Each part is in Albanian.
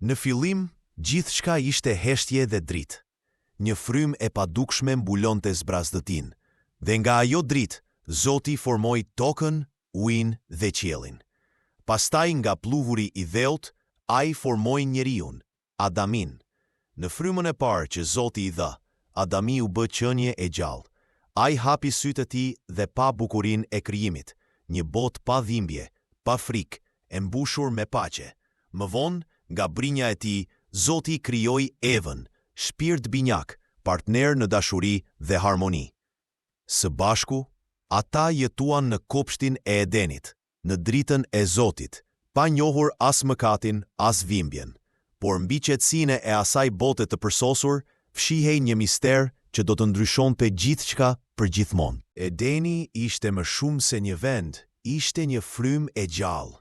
Në fillim, gjithçka ishte heshtje dhe dritë. Një frym e padukshme mbulonte zbrazdëtin, dhe nga ajo dritë, Zoti formoi tokën, ujin dhe qiellin. Pastaj nga pluhuri i dheut, ai formoi njeriun, Adamin. Në frymën e parë që Zoti i dha, Adami u bë qenie e gjallë. Ai hapi sytë e tij dhe pa bukurinë e krijimit, një botë pa dhimbje, pa frikë, e mbushur me paqe. Më vonë, nga brinja e tij, Zoti krijoi Evën, shpirt binjak, partner në dashuri dhe harmoni. Së bashku, ata jetuan në kopshtin e Edenit, në dritën e Zotit, pa njohur as mëkatin, as dhimbjen. Por mbi qetësinë e asaj bote të përsosur, fshihej një mister që do të ndryshonte gjithçka për gjithmonë. Edeni ishte më shumë se një vend, ishte një frym e gjallë.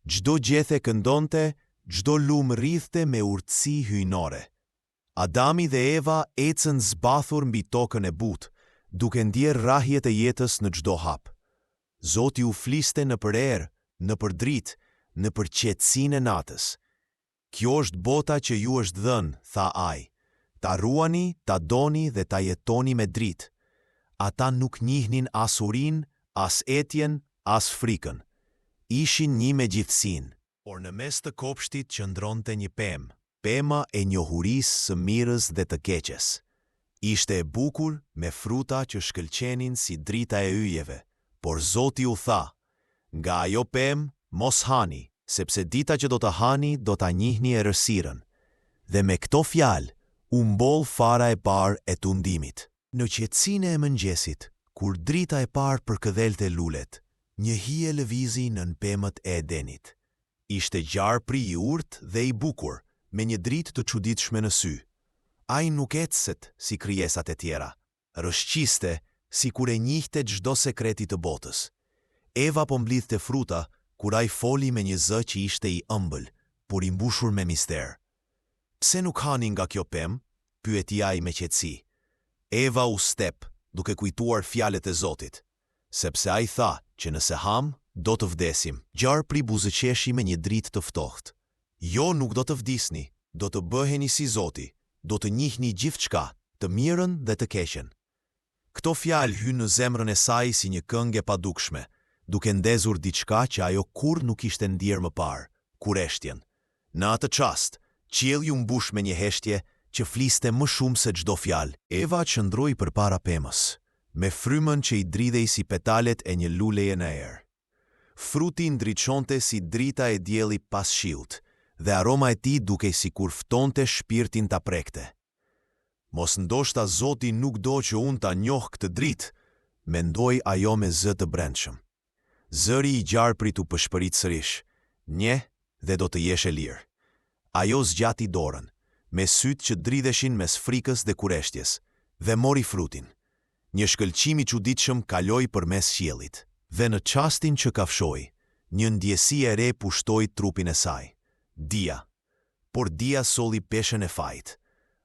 Çdo gjethe këndonte, çdo lum rrithte me urtësi hyjnore. Adami dhe Eva ecën zbathur mbi tokën e butë, duke ndjer rrahjet e jetës në çdo hap. Zoti u fliste nëpër erë, nëpër dritë, nëpër qetësinë e natës. Kjo është bota që ju është dhënë, tha ai. Ta ruani, ta doni dhe ta jetoni me dritë. Ata nuk njihnin as urinë, as etjen, as frikën. Ishin një me gjithësinë, por në mes të kopshtit qëndronte një pemë, pema e njohurisë së mirës dhe të keqes. Ishte e bukur me fruta që shkëlqenin si drita e yjeve, por Zoti u tha, nga ajo pemë mos hani, sepse dita që do të hani do ta njihni errësirën. Dhe me këto fjalë u mboll fara e parë e tundimit. Në qetësinë e mëngjesit, kur drita e parë përkëdhelte lulet, një hije lëvizi nën pemët e Edenit. Ishte gjarpri i urtë dhe i bukur, me një dritë të çuditshme në sy. Ai nuk ecset si krijesat e tjera, rëshqiste si kur e njihte çdo sekreti të botës. Eva po mblidhte fruta kur ai foli me një zë që ishte i ëmbël, por i mbushur me mister. Pse nuk hani nga kjo pemë? Pyeti ai me qetësi. Eva u step, duke kujtuar fjalët e Zotit, sepse ai tha që nëse ham, do të vdesim. Gjarpri buzëqeshi me një dritë të ftohtë. Jo, nuk do të vdisni, do të bëheni si Zoti, do të njihni gjithçka, të mirën dhe të keqen. Këto fjalë hyn në zemrën e saj si një këngë e padukshme, duke ndezur diçka që ajo kurrë nuk ishte ndier më parë, kurreshtjen. Në atë çast, qielli u mbush me një heshtje që fliste më shumë se çdo fjalë. Eva qëndroi përpara pemës, me frymën që i dridhej si petalet e një luleje në erë. Fruti ndriçonte si drita e diellit pas shiut, dhe aroma e tij dukej sikur ftonte shpirtin ta prekte. Mos ndoshta Zoti nuk do që unë ta njoh këtë dritë, mendoi ajo me zë të brendshëm. Zëri i gjarprit u pëshpërit sërish. Nje dhe do të jesh e lirë. Ajo zgjati dorën, me sytë që dridheshin mes frikës dhe kurreshtjes, dhe mori frutin. Një shkëlqim i çuditshëm kaloi përmes qiellit, dhe në çastin që kafshoi, një ndjesi e re pushtoi trupin e saj. Dia. Por dia solli peshën e fajt.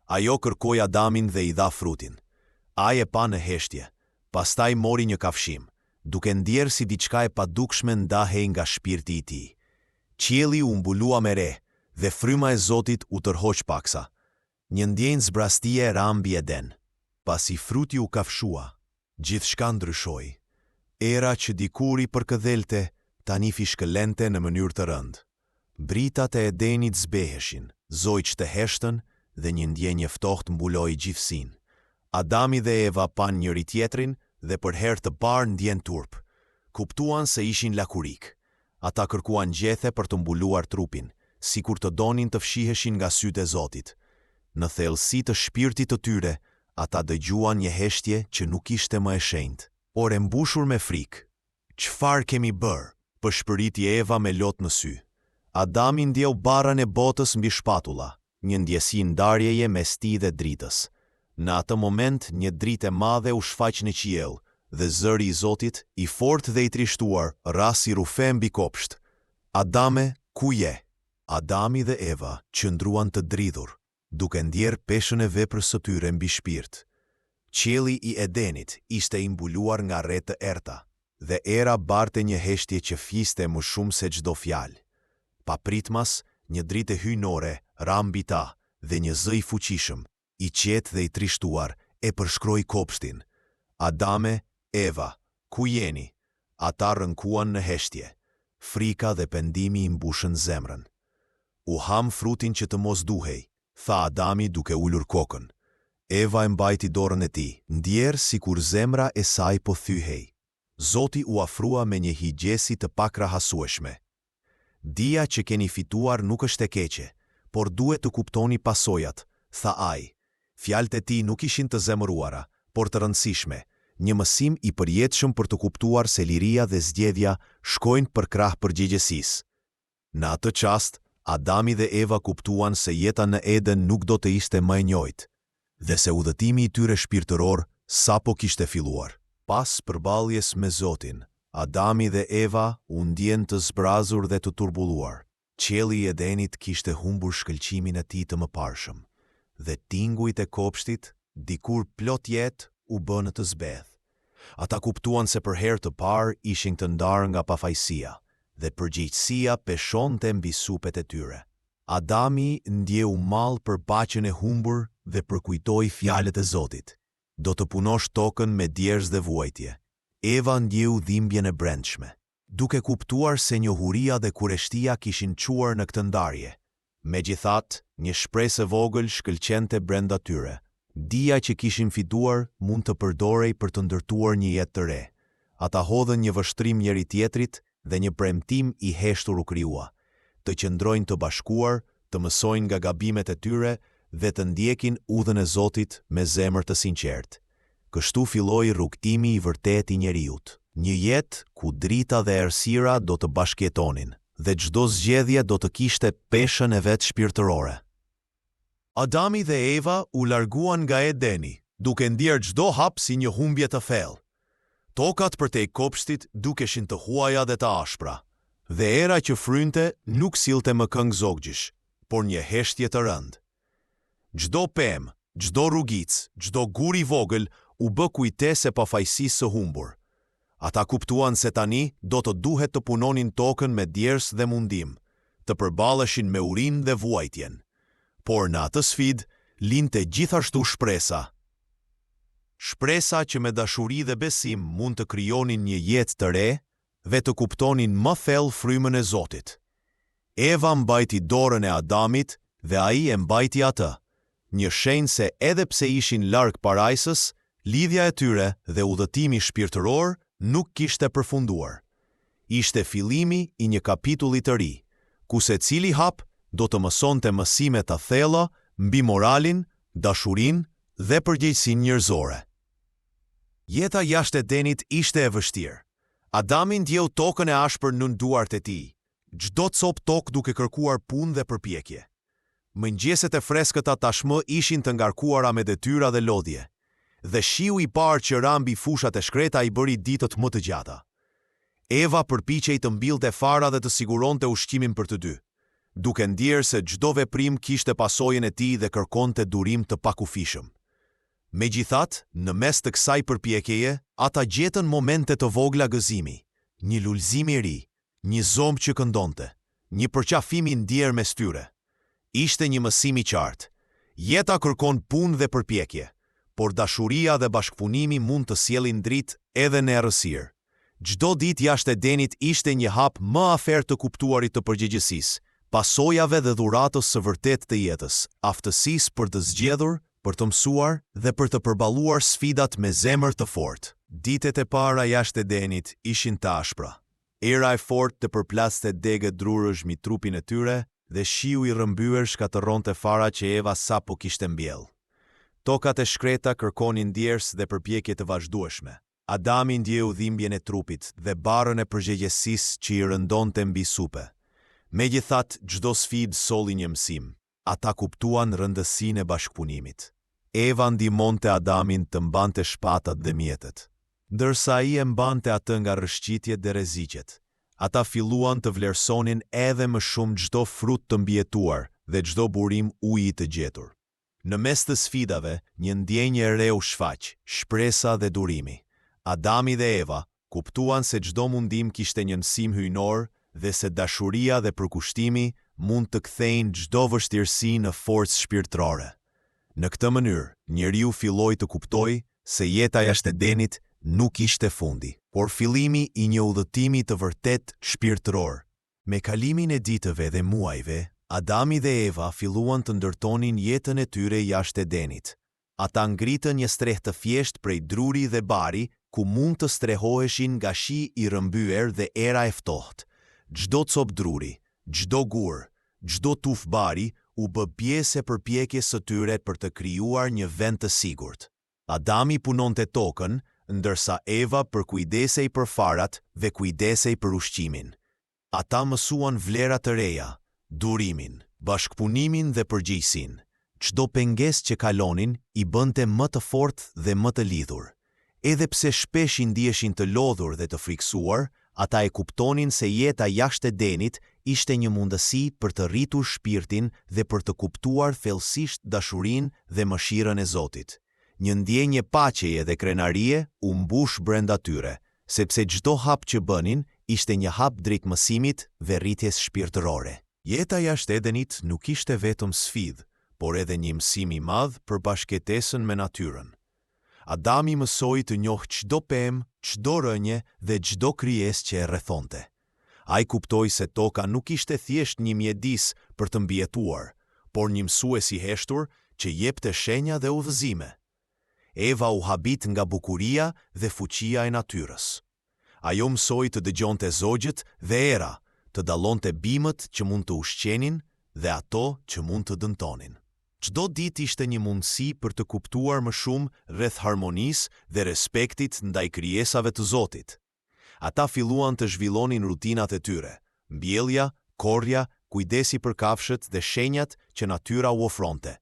Ajo kërkoi Adamin dhe i dha frutin. Ai e pa në heshtje, pastaj mori një kafshim, duke ndjerë si diçka e padukshme ndahej nga shpirti i tij. Qielli u mbulua me re, dhe fryma e Zotit u tërhoq paksa. Një ndjenjë zbrastie ra mbi Eden. Pasi fruti u kafshua, gjithçka ndryshoi. Era që dikur i përkëdhelte, tani fishkëlente në mënyrë të rëndë. Britat e Edenit zbeheshin, zojq të heshtën dhe një ndjenjë ftohtë mbuloi gjithësinë. Adami dhe Eva pan njëri tjetrin dhe për herë të parë ndjen turp. Kuptuan se ishin lakurik. Ata kërkuan gjethe për të mbuluar trupin, sikur të donin të fshiheshin nga sytë e Zotit. Në thellësi të shpirtit të tyre, ata dëgjuan një heshtje që nuk ishte më e shenjtë, por e mbushur me frikë. Çfarë kemi bërë? Pëshpëriti Eva me lot në sy. Adami ndjeu barrën e botës mbi shpatulla, një ndjesi ndarjeje mes tij dhe dritës. Në atë moment, një dritë e madhe u shfaq në qiell, dhe zëri i Zotit, i fortë dhe i trishtuar, ra si rufe mbi kopsht. Adame, ku je? Adami dhe Eva qëndruan të dridhur, duke ndjer peshën e veprës së tyre mbi shpirt. Qielli i Edenit ishte i mbuluar nga re të errta, dhe era barte një heshtje që fliste më shumë se çdo fjalë. Papritmas, një dritë hyjnore ra mbi ta dhe një zë i fuqishëm, i qetë dhe i trishtuar, e përshkroi kopshtin. Adame, Eva, ku jeni? Ata rënkuan në heshtje. Frika dhe pendimi i mbushën zemrën. U ham frutin që të mos duhej, tha Adami duke ulur kokën. Eva e mbajti dorën e tij, ndjerë sikur zemra e saj po thyhej. Zoti u afrua me një higjesi të pakrahasueshme. Dia që keni fituar nuk është e keqe, por duhet të kuptoni pasojat, tha ai. Fjalët e tij nuk ishin të zemëruara, por të rëndësishme, një mësim i përjetshëm për të kuptuar se liria dhe zgjedhja shkojnë për krah përgjegjësisë. Në atë çast, Adami dhe Eva kuptuan se jeta në Eden nuk do të ishte më e njëjtë, dhe se udhëtimi i tyre shpirtëror sapo kishte filluar. Pas përballjes me Zotin, Adami dhe Eva u ndjen të zbrazur dhe të turbulluar. Qielli i Edenit kishte humbur shkëlqimin e tij të mëparshëm, dhe tingujt e kopshtit, dikur plot jetë, u bënë të zbedh. Ata kuptuan se për herë të parë ishin të ndarë nga pafajësia, dhe përgjegjësia peshonte mbi supet e tyre. Adami ndjeu mall për paqen e humbur dhe përkujtoi fjalët e Zotit. Do të punosh tokën me djerz dhe vuajtje. Eva ndjeu dhimbjen e brendshme, duke kuptuar se njohuria dhe kureshtia kishin quar në këtë ndarje. Megjithatë, një shpresë e vogël shkëlqente brenda tyre. Dia që kishin fituar mund të përdorej për të ndërtuar një jetë të re. Ata hodhën një vështrim njëri tjetrit dhe një premtim i heshtur u krijua. Të qëndrojnë të bashkuar, të mësojnë nga gabimet e tyre dhe të ndjekin udhën e Zotit me zemër të sinqertë. Kështu filloi rrugtimi i vërtetë i njeriut. Një jetë ku drita dhe errësira do të bashkëjetonin dhe çdo zgjedhje do të kishte peshën e vet shpirtërore. Adami dhe Eva u larguan nga Edeni, duke ndjerë çdo hap si një humbje të thellë. Tokat përtej kopshtit dukeshin të huaja dhe të ashpra, dhe era që frynte nuk sillte më këngë zogjësh, por një heshtje të rëndë. Çdo pemë, çdo rrugicë, çdo gur i vogël u bë kujtesë e pafajësisë së humbur. Ata kuptuan se tani do të duhet të punonin tokën me djersë dhe mundim, të përballeshin me urinë dhe vuajtjen. Por në atë sfidë linte gjithashtu shpresa. Shpresa që me dashuri dhe besim mund të krijonin një jetë të re dhe të kuptonin më thellë frymën e Zotit. Eva mbajti dorën e Adamit dhe ai e mbajti atë, një shenjë se edhe pse ishin larg parajsës, lidhja e tyre dhe udhëtimi shpirtëror nuk kishte përfunduar. Ishte fillimi i një kapitulli të ri, ku secili hap do të mësonte mësime të thella mbi moralin, dashurinë dhe përgjegjësinë njerëzore. Jeta jashtë Edenit ishte e vështirë. Adami ndjeu tokën e ashpër nën duart e tij, çdo copë tokë duke kërkuar punë dhe përpjekje. Mëngjeset e freskëta tashmë ishin të ngarkuara me detyra dhe lodhje, dhe shiu i parë që ra mbi fushat e shkreta i bëri ditët më të gjata. Eva përpiqej të mbillte fara dhe të siguronte ushqimin për të dy, duke ndjerë se çdo veprim kishte pasojën e tij dhe kërkonte durim të pakufishëm. Megjithatë, në mes të kësaj përpjekjeje, ata gjetën momente të vogla gëzimi, një lulëzim i ri, një zombë që këndonte, një përqafim i ndjerë mes tyre. Ishte një mësim i qartë. Jeta kërkon punë dhe përpjekje, por dashuria dhe bashkëpunimi mund të sjellin dritë edhe në errësirë. Çdo ditë jashtë Edenit ishte një hap më afër të kuptuarit të përgjegjësisë, pasojave dhe dhuratës së vërtetë të jetës, aftësisë për të zgjedhur, për të mësuar dhe për të përballuar sfidat me zemër të fortë. Ditët e para jashtë Edenit ishin të ashpra. Era e fortë të përplaste degët drurësh mbi trupin e tyre dhe shiu i rrëmbyer shkatërronte fara që Eva sapo kishte mbjell. Tokat e shkreta kërkonin djersë dhe përpjekje të vazhdueshme. Adami ndjeu dhimbjen e trupit dhe barrën e përgjegjësisë që i rëndonte mbi supe. Megjithatë, çdo sfidë solli një mësim. Ata kuptuan rëndësinë e bashkëpunimit. Eva ndihmonte Adamin të mbante shpatat dhe mjetet, ndërsa ai e mbante atë nga rrëshqitjet dhe rreziqet. Ata filluan të vlerësonin edhe më shumë çdo frut të mbijetuar dhe çdo burim uji të gjetur. Në mes të sfidave, një ndjenjë e re u shfaq, shpresa dhe durimi. Adami dhe Eva kuptuan se çdo mundim kishte një mësim hyjnor dhe se dashuria dhe përkushtimi mund të kthejnë çdo vështirësi në forcë shpirtërore. Në këtë mënyrë, njeriu filloi të kuptojë se jeta jashtë Edenit nuk ishte fundi, por fillimi i një udhëtimi të vërtet shpirtëror. Me kalimin e ditëve dhe muajve, Adami dhe Eva filluan të ndërtonin jetën e tyre jashtë Edenit. Ata ngritën një streh të thjeshtë prej druri dhe bari, ku mund të strehoheshin nga shi i rrëmbyer dhe era e ftohtë. Çdo copë druri, çdo gur, çdo tuf bari u bë pjesë e përpjekjes së tyre për të krijuar një vend të sigurt. Adami punonte tokën, ndërsa Eva përkujdesej për farat dhe kujdesej për ushqimin. Ata mësuan vlera të reja, durimin, bashkëpunimin dhe përgjegjësinë. Çdo pengesë që kalonin i bënte më të fortë dhe më të lidhur. Edhe pse shpesh i ndiheshin të lodhur dhe të friksuar, ata e kuptonin se jeta jashtë Edenit ishte një mundësi për të rritur shpirtin dhe për të kuptuar thellësisht dashurinë dhe mëshirën e Zotit. Një ndjenjë paqeje dhe krenarie u mbush brenda tyre, sepse çdo hap që bënin ishte një hap drejt mësimit dhe rritjes shpirtërore. Jeta jashtë Edenit nuk ishte vetëm sfidë, por edhe një mësim i madh për bashkëtesën me natyrën. Adami mësoi të njohë çdo pemë, çdo rënje dhe çdo krijesë që e rrethonte. Ai kuptoi se toka nuk ishte thjesht një mjedis për të mbijetuar, por një mësues i heshtur që jepte shenja dhe udhëzime. Eva u habit nga bukuria dhe fuqia e natyrës. Ajo mësoi të dëgjonte zogjet dhe era, të dallonte bimët që mund të ushqenin dhe ato që mund të dëmtonin. Çdo ditë ishte një mundësi për të kuptuar më shumë rreth harmonisë dhe respektit ndaj krijesave të Zotit. Ata filluan të zhvillonin rutinat e tyre, mbjellja, korrja, kujdesi për kafshët dhe shenjat që natyra u ofronte.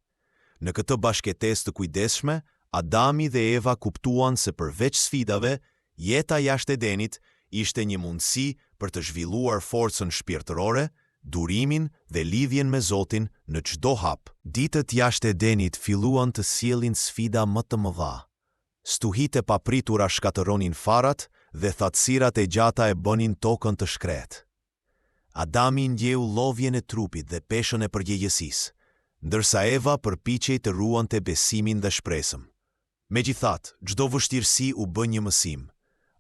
Në këtë bashkëtesë të kujdesshme, Adami dhe Eva kuptuan se përveç sfidave, jeta jashtë Edenit ishte një mundësi për të zhvilluar forcën shpirtërore, durimin dhe lidhjen me Zotin në çdo hap. Ditët jashtë Edenit filluan të sjellin sfida më të mëdha. Stuhitë e papritura shkatëronin farat dhe thatësirat e gjata e bënin tokën të shkretë. Adami ndjeu lodhjen e trupit dhe peshën e përgjegjësisë, ndërsa Eva përpiqej të ruante besimin dhe shpresën. Megjithatë, çdo vështirësi u bë një mësim.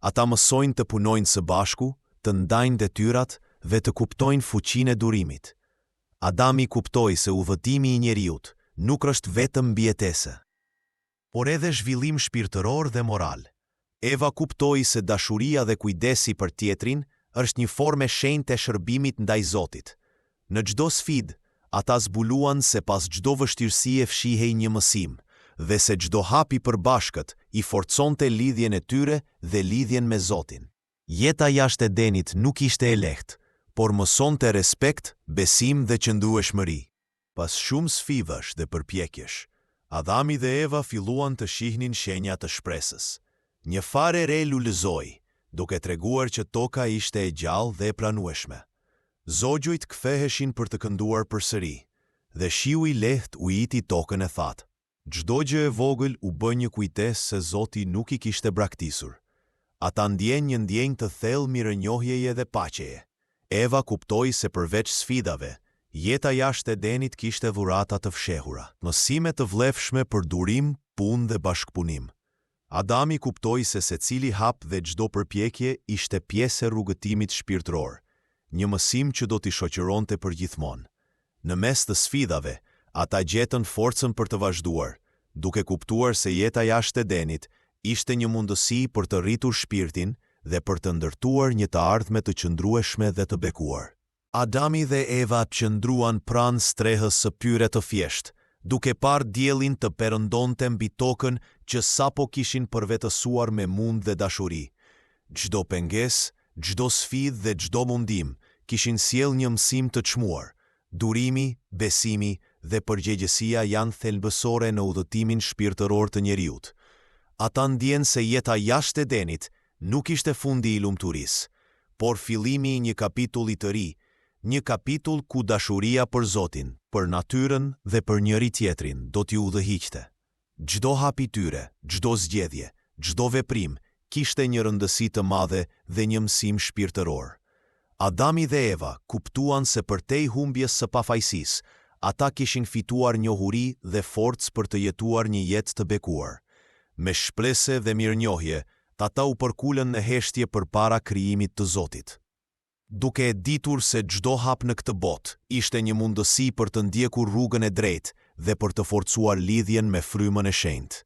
Ata mësojnë të punojnë së bashku, të ndajnë detyrat dhe të kuptojnë fuqinë e durimit. Adami kuptoi se udhëtimi i njeriut nuk është vetëm mbijetese, por edhe zhvillim shpirtëror dhe moral. Eva kuptoi se dashuria dhe kujdesi për tjetrin është një formë e shenjtë e shërbimit ndaj Zotit. Në çdo sfidë, ata zbuluan se pas çdo vështirësie fshihej një mësim, dhe se çdo hap i përbashkët i forconte lidhjen e tyre dhe lidhjen me Zotin. Jeta jashtë Edenit nuk ishte e lehtë, por mësonte respekt, besim dhe qëndrueshmëri. Pas shumë sfidash dhe përpjekjesh, Adami dhe Eva filluan të shihnin shenja të shpresës. Një fare re lulëzoi, duke treguar që toka ishte e gjallë dhe e pranueshme. Zogjujt ktheheshin për të kënduar përsëri, dhe shiu i lehtë u iti tokën e thatë. Çdo gjë e vogël u bë një kujtesë se Zoti nuk i kishte braktisur. Ata ndjen një ndjenjë të thellë mirënjohjeje dhe paqeje. Eva kuptoi se përveç sfidave, jeta jashtë Edenit kishte dhurata të fshehura, mësime të vlefshme për durim, punë dhe bashkëpunim. Adami kuptoi se secili hap dhe çdo përpjekje ishte pjesë e rrugëtimit shpirtëror, një mësim që do t'i shoqëronte përgjithmonë. Në mes të sfidave, ata gjetën forcën për të vazhduar, duke kuptuar se jeta jashtë Edenit ishte një mundësi për të rritur shpirtin dhe për të ndërtuar një të ardhme të qëndrueshme dhe të bekuar. Adami dhe Eva qëndruan pranë strehës së pyre të thjeshtë, duke parë diellin të perëndonte mbi tokën që sapo kishin përvetësuar me mund dhe dashuri. Çdo pengesë, çdo sfidë dhe çdo mundim kishin sjell një mësim të çmuar. Durimi, besimi dhe përgjegjësia janë thelbësore në udhëtimin shpirtëror të njeriut. Ata ndjen se jeta jashtë Edenit nuk ishte fundi i lumturisë, por fillimi i një kapitulli të ri, një kapitull ku dashuria për Zotin, për natyrën dhe për njëri tjetrin do t'ju udhëhiqte. Çdo hap i tyre, çdo zgjedhje, çdo veprim kishte një rëndësi të madhe dhe një mësim shpirtëror. Adami dhe Eva kuptuan se përtej humbjes së pafajësisë, ata kishin fituar njohuri dhe forcë për të jetuar një jetë të bekuar. Me shpresë dhe mirënjohje, ata u përkulën në heshtje përpara krijimit të Zotit. Duke e ditur se çdo hap në këtë botë ishte një mundësi për të ndjekur rrugën e drejtë dhe për të forcuar lidhjen me frymën e shenjtë.